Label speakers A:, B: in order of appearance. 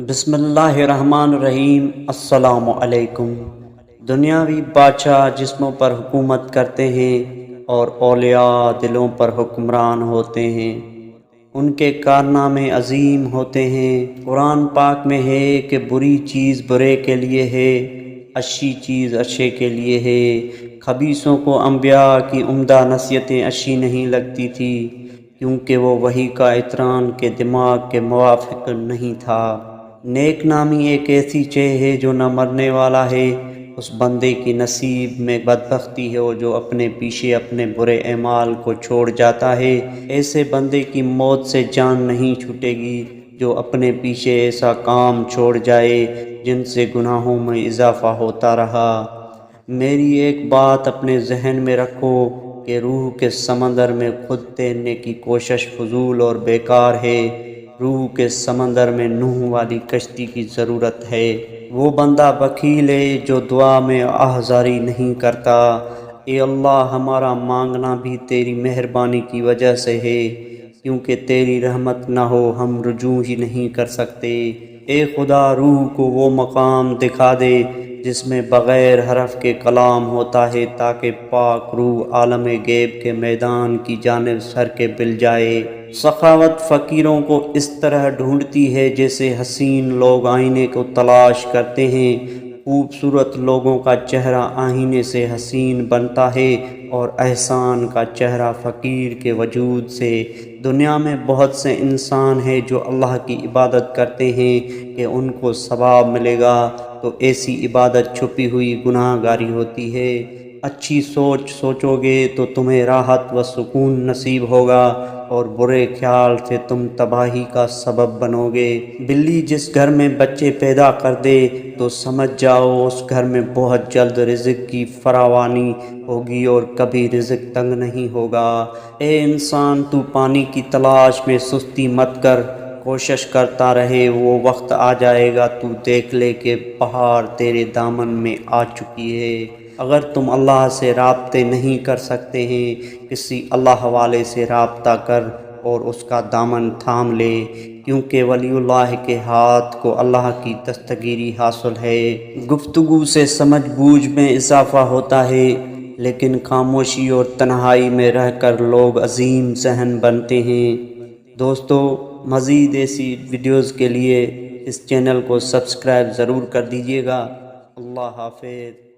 A: بسم اللہ الرحمن الرحیم۔ السلام علیکم۔ دنیاوی بادشاہ جسموں پر حکومت کرتے ہیں اور اولیاء دلوں پر حکمران ہوتے ہیں۔ ان کے کارنامے عظیم ہوتے ہیں۔ قرآن پاک میں ہے کہ بری چیز برے کے لیے ہے، اچھی چیز اچھے کے لیے ہے۔ خبیثوں کو انبیاء کی عمدہ نصیحتیں اچھی نہیں لگتی تھی، کیونکہ وہ وحی کا اطران کے دماغ کے موافق نہیں تھا۔ نیک نامی ایک ایسی چیز ہے جو نہ مرنے والا ہے۔ اس بندے کی نصیب میں بدبختی ہے جو اپنے پیچھے اپنے برے اعمال کو چھوڑ جاتا ہے۔ ایسے بندے کی موت سے جان نہیں چھوٹے گی جو اپنے پیچھے ایسا کام چھوڑ جائے جن سے گناہوں میں اضافہ ہوتا رہا۔ میری ایک بات اپنے ذہن میں رکھو کہ روح کے سمندر میں خود تیرنے کی کوشش فضول اور بیکار ہے۔ روح کے سمندر میں نوح والی کشتی کی ضرورت ہے۔ وہ بندہ بخیل ہے جو دعا میں آہذاری نہیں کرتا۔ اے اللہ، ہمارا مانگنا بھی تیری مہربانی کی وجہ سے ہے، کیونکہ تیری رحمت نہ ہو ہم رجوع ہی نہیں کر سکتے۔ اے خدا، روح کو وہ مقام دکھا دے جس میں بغیر حرف کے کلام ہوتا ہے، تاکہ پاک روح عالم غیب کے میدان کی جانب سر کے بل جائے۔ سخاوت فقیروں کو اس طرح ڈھونڈتی ہے جیسے حسین لوگ آئینے کو تلاش کرتے ہیں۔ خوبصورت لوگوں کا چہرہ آئینے سے حسین بنتا ہے اور احسان کا چہرہ فقیر کے وجود سے۔ دنیا میں بہت سے انسان ہیں جو اللہ کی عبادت کرتے ہیں کہ ان کو ثواب ملے گا، تو ایسی عبادت چھپی ہوئی گناہ گاری ہوتی ہے۔ اچھی سوچ سوچو گے تو تمہیں راحت و سکون نصیب ہوگا، اور برے خیال سے تم تباہی کا سبب بنو گے۔ بلی جس گھر میں بچے پیدا کر دے تو سمجھ جاؤ اس گھر میں بہت جلد رزق کی فراوانی ہوگی اور کبھی رزق تنگ نہیں ہوگا۔ اے انسان، تو پانی کی تلاش میں سستی مت کر، کوشش کرتا رہے، وہ وقت آ جائے گا تو دیکھ لے کہ بہار تیرے دامن میں آ چکی ہے۔ اگر تم اللہ سے رابطے نہیں کر سکتے ہیں، کسی اللہ والے سے رابطہ کر اور اس کا دامن تھام لے، کیونکہ ولی اللہ کے ہاتھ کو اللہ کی دستگیری حاصل ہے۔ گفتگو سے سمجھ بوجھ میں اضافہ ہوتا ہے، لیکن خاموشی اور تنہائی میں رہ کر لوگ عظیم ذہن بنتے ہیں۔ دوستو، مزید ایسی ویڈیوز کے لیے اس چینل کو سبسکرائب ضرور کر دیجیے گا۔ اللہ حافظ۔